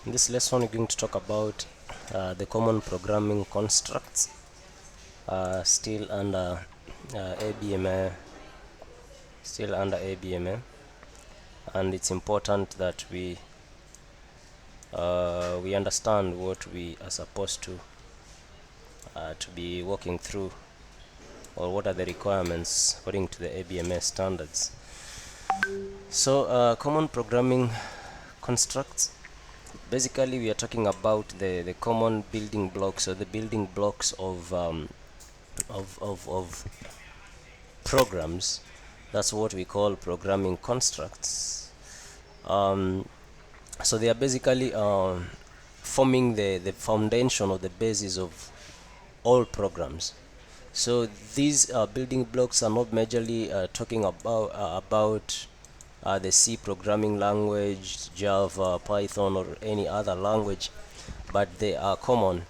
In this lesson, we're going to talk about the common programming constructs, still under ABMA, and it's important that we understand what we are supposed to be working through, or what are the requirements according to the ABMA standards. So, common programming constructs. Basically, we are talking about the common building blocks, or the building blocks of programs. That's what we call programming constructs. So they are basically forming the foundation or the basis of all programs. So these building blocks are not majorly talking about the C programming language, Java, Python, or any other language, but they are common.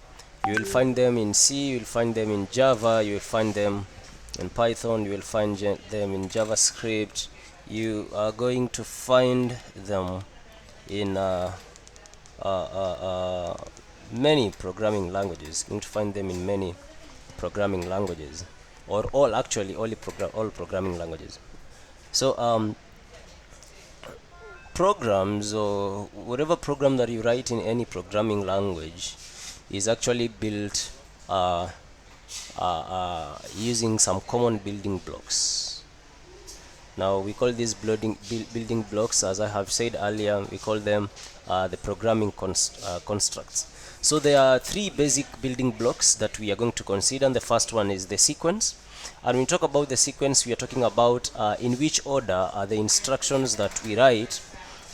You will find them in C, you will find them in Java, you will find them in Python, you will find them in JavaScript. You are going to find them in many programming languages. You're going to find them in many programming languages, or all programming languages. So programs, or whatever program that you write in any programming language, is actually built using some common building blocks. Now we call these building blocks, as I have said earlier, we call them the programming constructs. So there are three basic building blocks that we are going to consider, and the first one is the sequence. And when we talk about the sequence, we are talking about in which order are the instructions that we write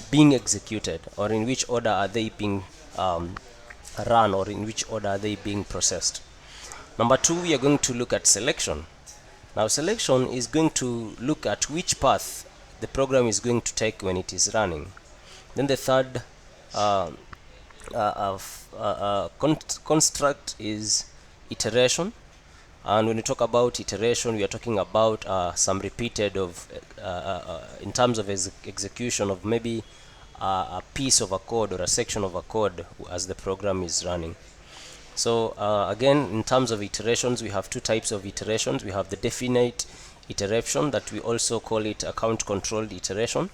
being executed, or in which order are they being run, or in which order are they being processed. Number two, we are going to look at selection. Now selection is going to look at which path the program is going to take when it is running. Then the third construct is iteration. And when we talk about iteration, we are talking about some repeated of in terms of execution of maybe a piece of a code or a section of a code as the program is running. So again, in terms of iterations, we have two types of iterations. We have the definite iteration, that we also call it account controlled iteration.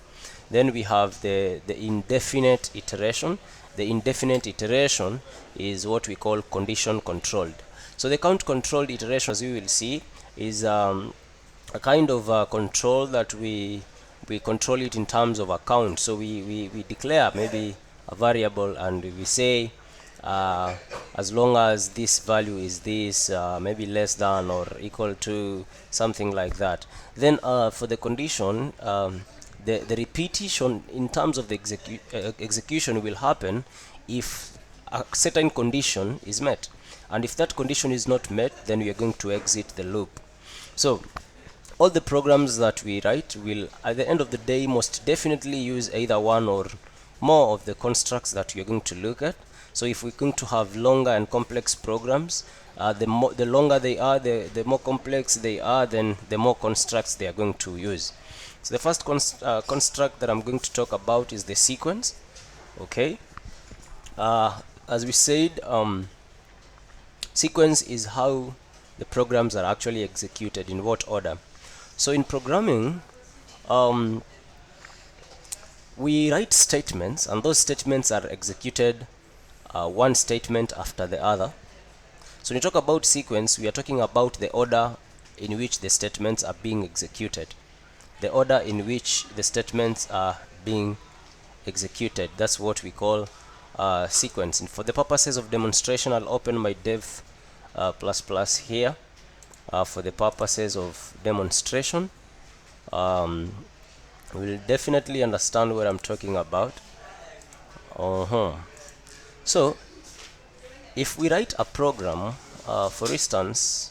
Then we have the indefinite iteration. The indefinite iteration is what we call condition controlled. So the count controlled iteration, as you will see, is a kind of control that we control it in terms of a count. So we declare maybe a variable, and we say as long as this value is this, maybe less than or equal to, something like that. Then for the condition, the repetition in terms of the execution will happen if a certain condition is met, and if that condition is not met, then we are going to exit the loop. So all the programs that we write will, at the end of the day, most definitely use either one or more of the constructs that you're going to look at. So if we're going to have longer and complex programs, the longer they are, the more complex they are, then the more constructs they are going to use. So the first construct that I'm going to talk about is the sequence. Okay, as we said, sequence is how the programs are actually executed, in what order. So in programming, we write statements, and those statements are executed one statement after the other. So when you talk about sequence, we are talking about the order in which the statements are being executed. The order in which the statements are being executed, that's what we call sequence. And for the purposes of demonstration, I'll open my dev plus here for the purposes of demonstration. We'll definitely understand what I'm talking about. So if we write a program, for instance,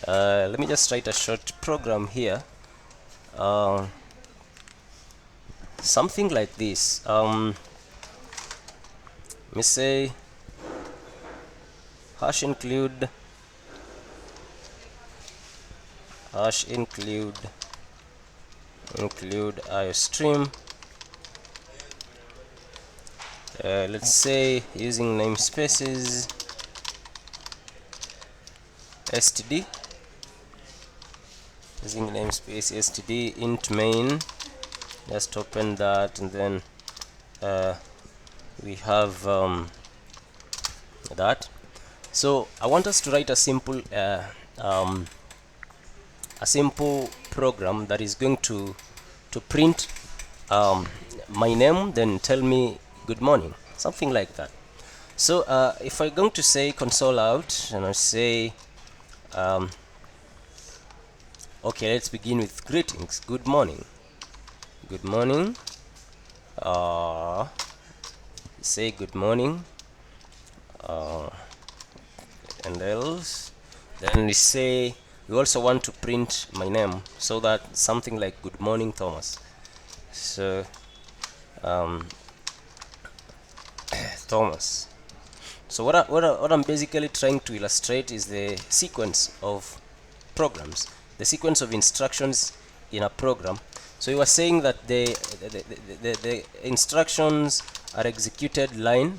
let me just write a short program here, something like this. Let me say hash include iostream let's say using namespaces std, using namespace std int main. Just open that, and then we have that. So I want us to write a simple program that is going to print my name, then tell me good morning, something like that. So if I'm going to say console out, and I say okay, let's begin with greetings, good morning, good morning, say good morning, and else, then we say we also want to print my name, so that something like good morning Thomas. So Thomas. So what I'm basically trying to illustrate is the sequence of programs, the sequence of instructions in a program. So you were saying that the instructions are executed line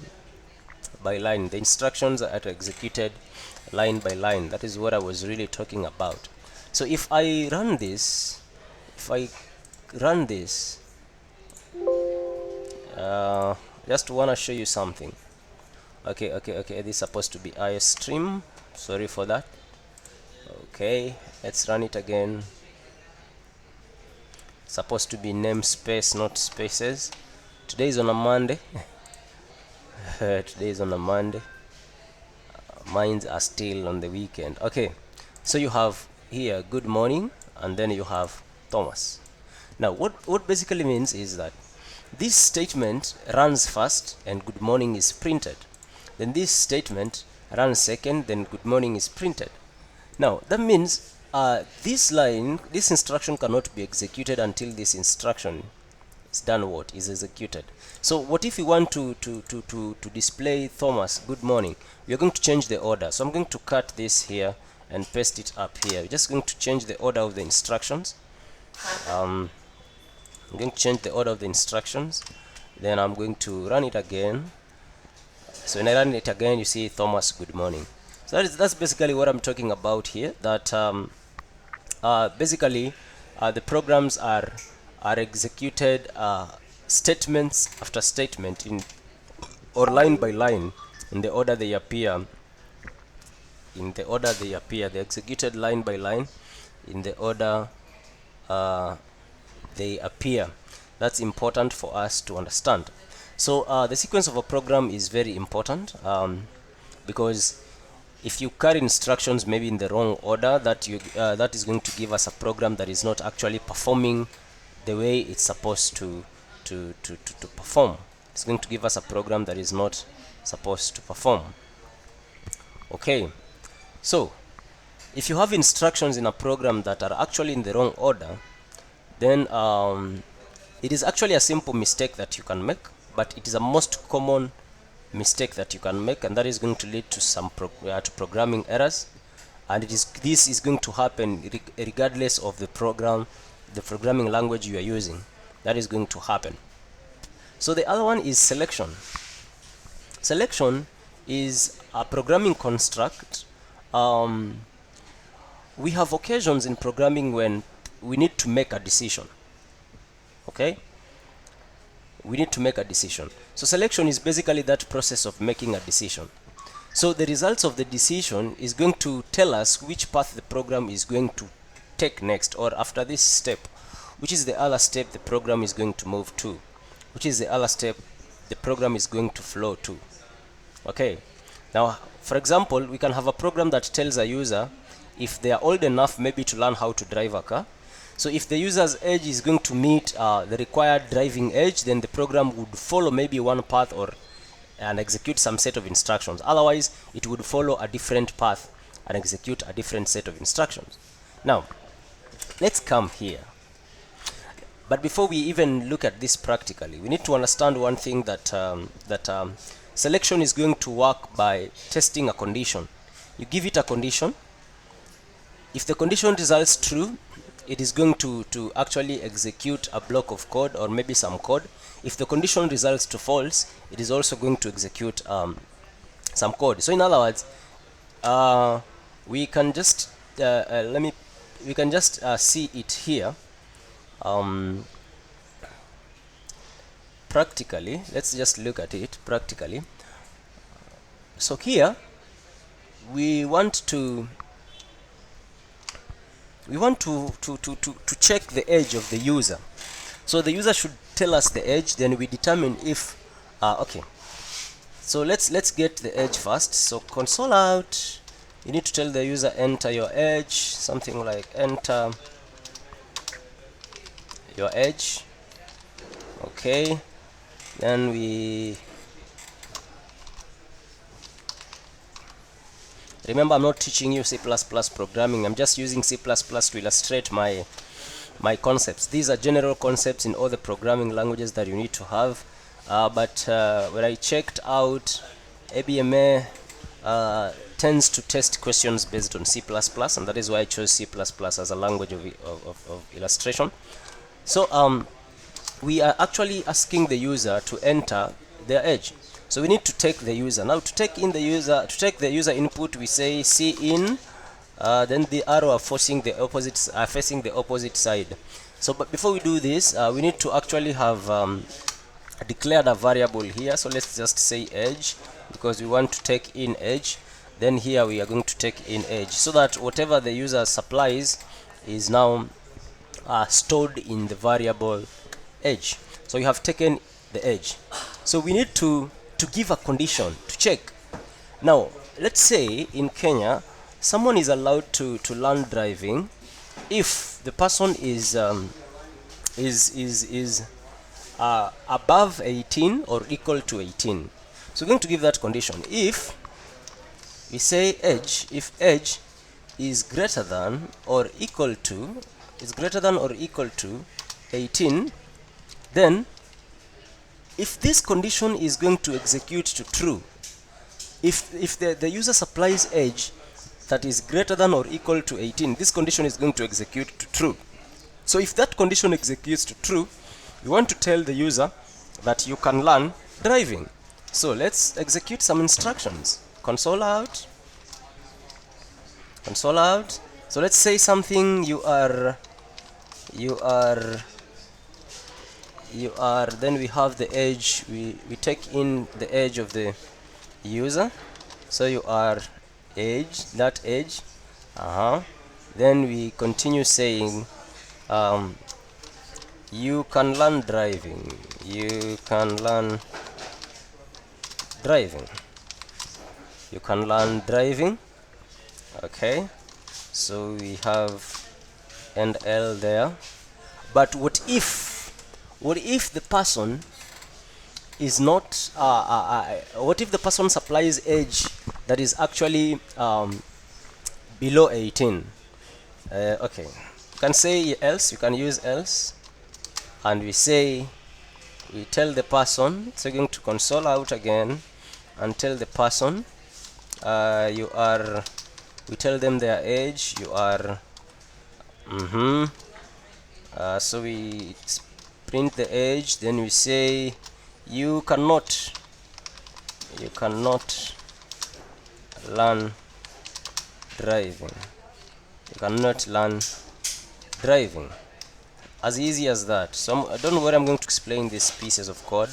by line. The instructions are executed line by line. That is what I was really talking about. So if I run this, just want to show you something. Okay, this is supposed to be iStream. Sorry for that. Okay, let's run it again. Supposed to be namespace, not spaces. Today is on a Monday. Today is on a Monday. Mines are still on the weekend. Okay, so you have here good morning, and then you have Thomas. Now what basically means is that this statement runs first and good morning is printed. Then this statement runs second, then good morning is printed. Now that means this instruction cannot be executed until this instruction is done, what is executed. So what if we want to display Thomas good morning? We are going to change the order. So I'm going to cut this here and paste it up here. We're just going to change the order of the instructions. I'm going to change the order of the instructions. Then I'm going to run it again. So when I run it again, you see Thomas good morning. So that's basically what I'm talking about here. That basically the programs are executed statements after statement or line by line in the order they appear. They're executed line by line in the order they appear. That's important for us to understand. So the sequence of a program is very important because if you carry instructions maybe in the wrong order, that is going to give us a program that is not actually performing the way it's supposed to perform. It's going to give us a program that is not supposed to perform. Okay, so if you have instructions in a program that are actually in the wrong order, then it is actually a simple mistake that you can make, but it is a most common mistake that you can make, and that is going to lead to some programming errors. And this is going to happen regardless of the programming language you are using. That is going to happen. So the other one is selection. Selection is a programming construct. We have occasions in programming when we need to make a decision. Okay, we need to make a decision. So selection is basically that process of making a decision. So the results of the decision is going to tell us which path the program is going to take next, or after this step, which is the other step the program is going to move to, which is the other step the program is going to flow to. Okay, now for example, we can have a program that tells a user if they are old enough maybe to learn how to drive a car. So if the user's age is going to meet the required driving age, then the program would follow maybe one path and execute some set of instructions. Otherwise, it would follow a different path and execute a different set of instructions. Now, let's come here. But before we even look at this practically, we need to understand one thing, that selection is going to work by testing a condition. You give it a condition. If the condition results true, it is going to actually execute a block of code or maybe some code. If the condition results to false, it is also going to execute some code. So in other words, we can just we can just see it here practically. Let's just look at it practically. So here we want to check the age of the user. So the user should tell us the age, then we determine if okay, so let's get the age first. So console out, you need to tell the user enter your age, something like enter your age. Okay, then we remember, I'm not teaching you C++ programming. I'm just using C++ to illustrate my concepts. These are general concepts in all the programming languages that you need to have. But when I checked out, ABMA tends to test questions based on C++, and that is why I chose C++ as a language of illustration. So we are actually asking the user to enter their age. So we need to take the user. Now to take the user input, we say cin, then the arrow are facing the opposite side. So but before we do this, we need to actually have declared a variable here. So let's just say age, because we want to take in age. Then here we are going to take in age, so that whatever the user supplies is now stored in the variable age. So you have taken the age. So we need to give a condition to check. Now let's say in Kenya someone is allowed to learn driving if the person is above 18 or equal to 18. So we're going to give that condition. If we say age, if age is greater than or equal to 18, then if this condition is going to execute to true, if the user supplies age that is greater than or equal to 18, this condition is going to execute to true. So if that condition executes to true, we want to tell the user that you can learn driving. So let's execute some instructions. Console out. So let's say something, you are then we have the age, we take in the age of the user. So you are age, that age. Then we continue saying you can learn driving. You can learn driving. Okay, so we have and L there. But what if the person is not what if the person supplies age that is actually below 18? Okay, you can say else, you can use else, and we tell the person. So we're going to console out again and tell the person we tell them their age. You are so we print the age, then we say you cannot learn driving. You cannot learn driving. As easy as that. So don't worry, I'm going to explain these pieces of code.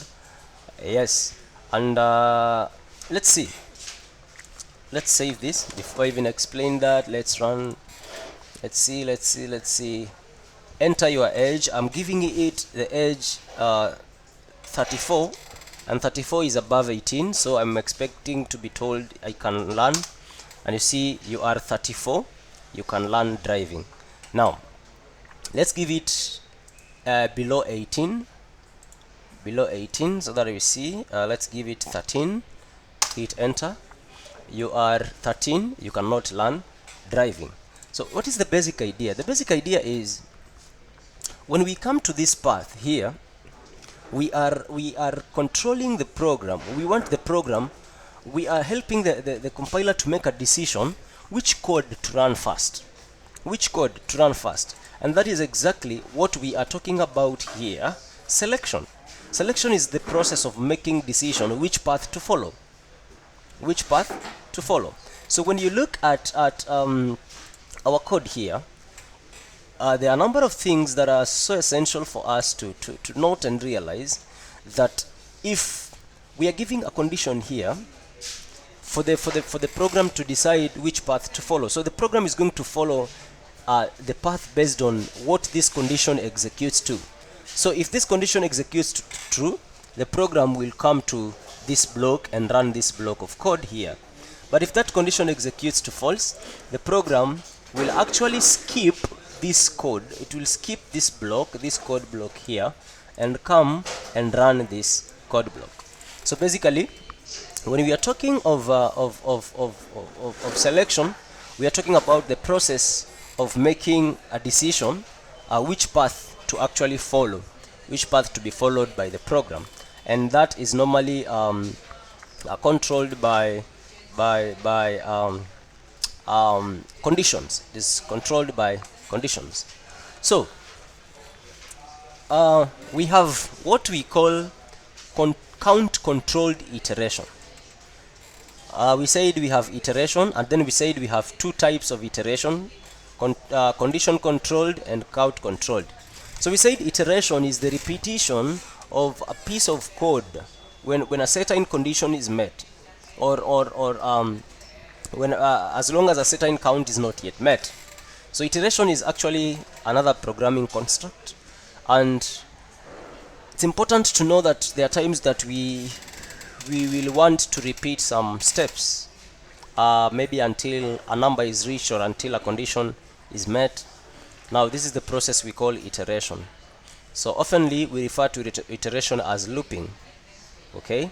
Yes, and let's see. Let's save this before I even explain that. Let's run. Let's see. Enter your age. I'm giving it the age 34, and 34 is above 18, so I'm expecting to be told I can learn. And you see, you are 34, you can learn driving. Now let's give it below 18, so that we see. Let's give it 13. Hit enter. You are 13, you cannot learn driving. So what is the basic idea? The basic idea is, when we come to this path here, we are controlling the program. We want the program, we are helping the compiler to make a decision which code to run first. And that is exactly what we are talking about here, selection. Selection is the process of making decision which path to follow. Which path to follow. So when you look at our code here, there are a number of things that are so essential for us to note and realize that if we are giving a condition here for the program to decide which path to follow. So the program is going to follow the path based on what this condition executes to. So if this condition executes to true, the program will come to this block and run this block of code here. But if that condition executes to false, the program will actually skip this code. It will skip this block, this code block here, and come and run this code block. So basically, when we are talking of selection, we are talking about the process of making a decision which path to actually follow, which path to be followed by the program, and that is normally controlled by conditions. It is controlled by conditions. So we have what we call count controlled iteration. We said we have iteration, and then we said we have two types of iteration, condition controlled and count controlled. So we said iteration is the repetition of a piece of code when a certain condition is met, or when as long as a certain count is not yet met. So iteration is actually another programming construct, and it's important to know that there are times that we will want to repeat some steps, maybe until a number is reached or until a condition is met. Now this is the process we call iteration. So oftenly we refer to iteration as looping. Okay,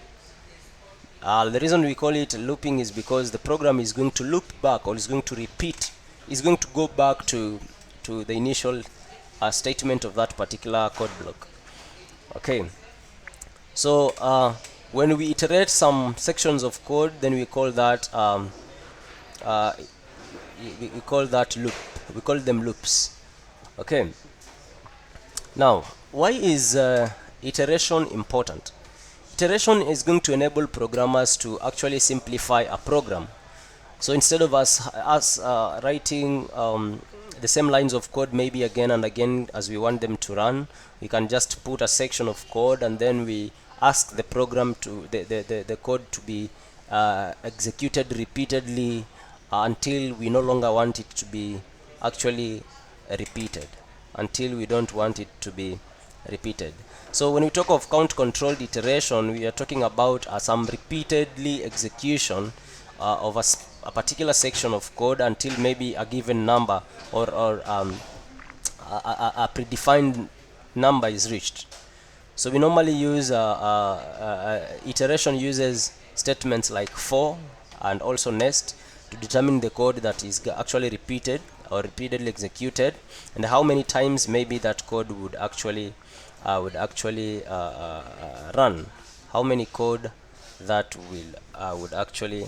the reason we call it looping is because the program is going to loop back, or is going to repeat, is going to go back to the initial statement of that particular code block. Okay, so when we iterate some sections of code, then we call that we call that loop. We call them loops. Okay, now why is iteration important? Iteration is going to enable programmers to actually simplify a program. So instead of us writing the same lines of code maybe again and again as we want them to run, we can just put a section of code and then we ask the program to the code to be executed repeatedly until we no longer want it to be actually repeated, until we don't want it to be repeated. So when we talk of count controlled iteration, we are talking about some repeatedly execution of a particular section of code until maybe a given number or a predefined number is reached. So we normally use iteration uses statements like for and also nest to determine the code that is actually repeated or repeatedly executed, and how many times maybe that code would actually run, how many code that would actually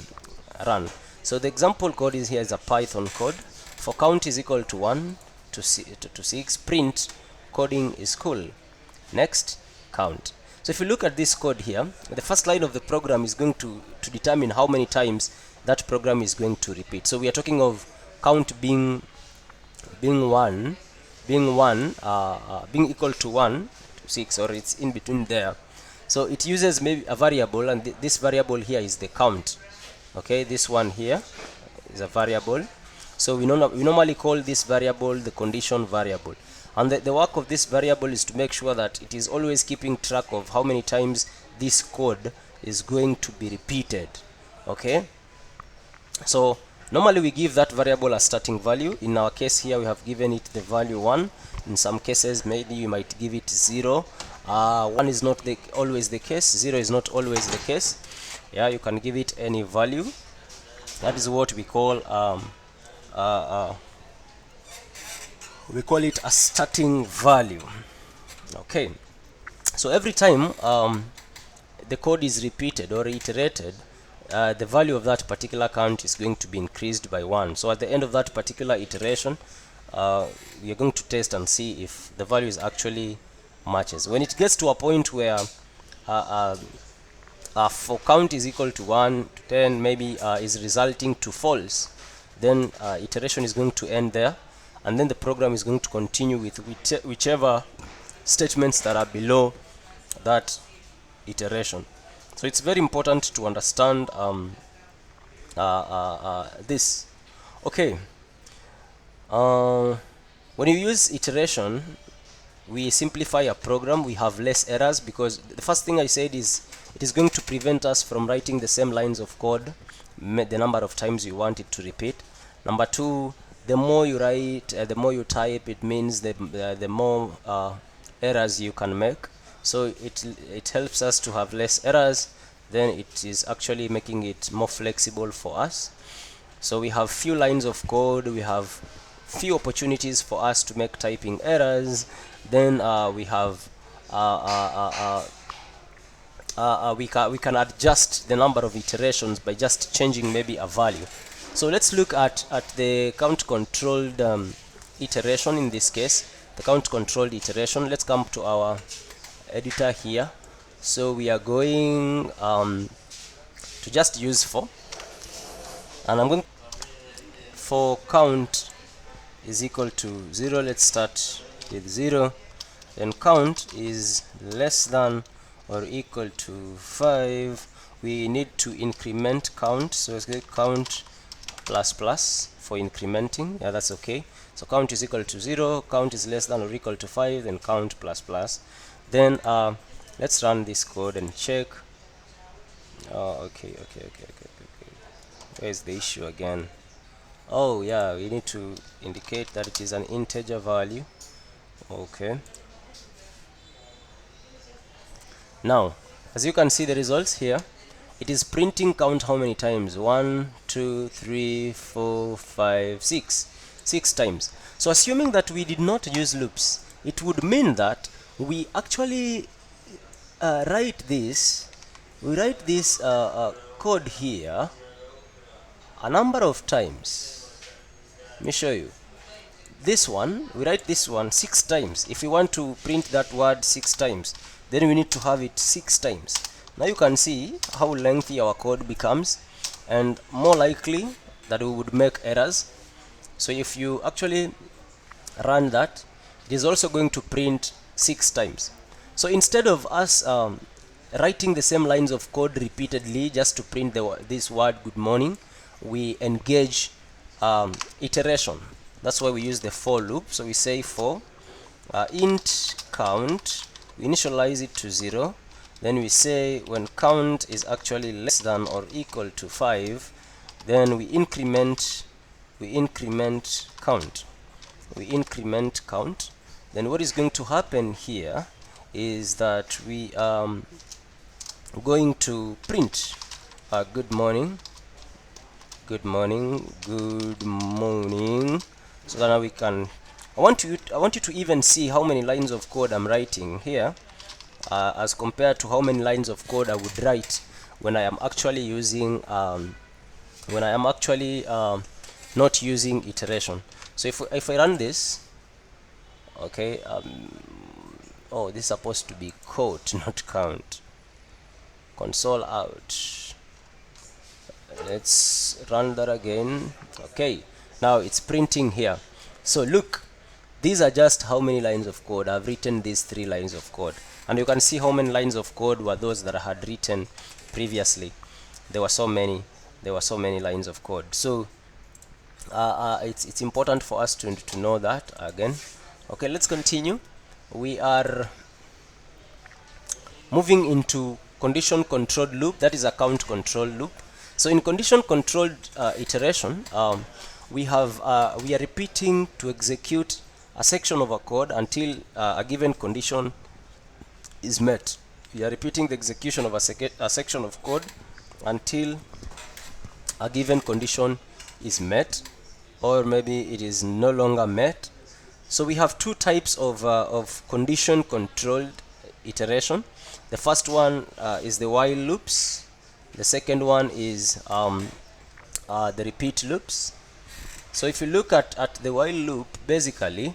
run. So the example code is here is a Python code. For count is equal to 1 to 6, print coding is cool, next count. So if you look at this code here, the first line of the program is going to determine how many times that program is going to repeat. So we are talking of count being equal to 1 to 6, or it's in between there. So it uses maybe a variable, and this variable here is the count. Okay, this one here is a variable. So we normally call this variable the condition variable, and the work of this variable is to make sure that it is always keeping track of how many times this code is going to be repeated. Okay, so normally we give that variable a starting value. In our case here we have given it the value 1. In some cases maybe you might give it 0. 1 is not always the case, 0 is not always the case. Yeah, you can give it any value. That is what we call it a starting value. Okay, so every time the code is repeated or iterated, the value of that particular count is going to be increased by 1. So at the end of that particular iteration, we are going to test and see if the value is actually matches. When it gets to a point where for count is equal to 1 to 10, maybe is resulting to false, then iteration is going to end there, and then the program is going to continue with whichever statements that are below that iteration. So it's very important to understand this. Okay, when you use iteration, we simplify a program, we have less errors, because the first thing I said is it is going to prevent us from writing the same lines of code the number of times you want it to repeat. Number two, the more you write, the more you type, it means the more errors you can make. So it helps us to have less errors, then it is actually making it more flexible for us. So we have few lines of code, we have few opportunities for us to make typing errors, then we have we can adjust the number of iterations by just changing maybe a value. So let's look at the count controlled iteration. In this case, the count controlled iteration, let's come to our editor here. So we are going to just use for, and I'm going for count is equal to 0. Let's start with 0, then count is less than or equal to 5. We need to increment count, so let's get count plus plus for incrementing. Yeah, that's okay. So count is equal to 0, count is less than or equal to 5, then count plus plus. Then let's run this code and check. Okay. Where's the issue again? Oh yeah, we need to indicate that it is an integer value. Okay, now as you can see the results here, it is printing count how many times? 1 2 3 4 5 6 times. So assuming that we did not use loops, it would mean that we actually write this code here a number of times. Let me show you. This one, we write this one 6 times. If we want to print that word 6 times, then we need to have it 6 times. Now you can see how lengthy our code becomes, and more likely that we would make errors. So if you actually run that, it is also going to print 6 times. So instead of us writing the same lines of code repeatedly just to print this word good morning, we engage iteration. That's why we use the for loop. So we say for int count, we initialize it to 0, then we say when count is actually less than or equal to 5, then we increment count. Then what is going to happen here is that we are going to print good morning. So that now we can, I want you to even see how many lines of code I'm writing here as compared to how many lines of code I would write when I am actually using not using iteration. So if I run this, okay, oh, this is supposed to be quote, not count. Console out. Let's run that again. Okay, now it's printing here. So look, these are just how many lines of code I've written. These 3 lines of code, and you can see how many lines of code were those that I had written previously. There were so many lines of code. So it's important for us to know that again. Okay, let's continue. We are moving into condition controlled loop, that is a count control loop. So in condition controlled iteration, we are repeating to execute a section of a code until a given condition is met. We are repeating the execution of a section of code until a given condition is met, or maybe it is no longer met. So we have 2 types of condition controlled iteration. The first one is the while loops. The second one is the repeat loops. So if you look at the while loop, basically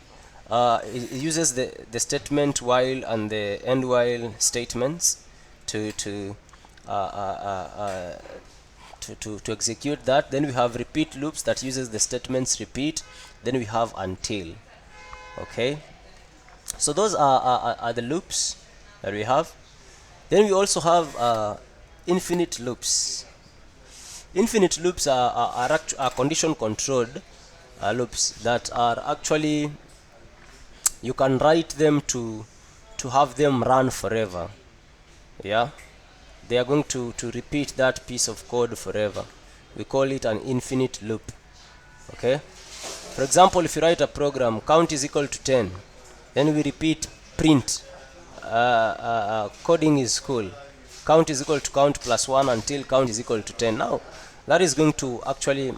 it uses the statement while and the end while statements to uh, uh, uh, uh, to execute that. Then we have repeat loops that uses the statements repeat. Then we have until. Okay, so those are the loops that we have. Then we also have infinite loops. Infinite loops are condition controlled loops that are actually, you can write them to have them run forever. Yeah, they are going to repeat that piece of code forever. We call it an infinite loop. Okay, for example, if you write a program, count is equal to 10, then we repeat print coding is cool, count is equal to count plus 1 until count is equal to 10. Now that is going to actually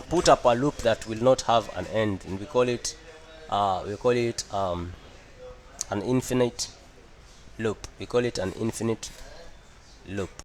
put up a loop that will not have an end, and we call it an infinite loop. We call it an infinite loop.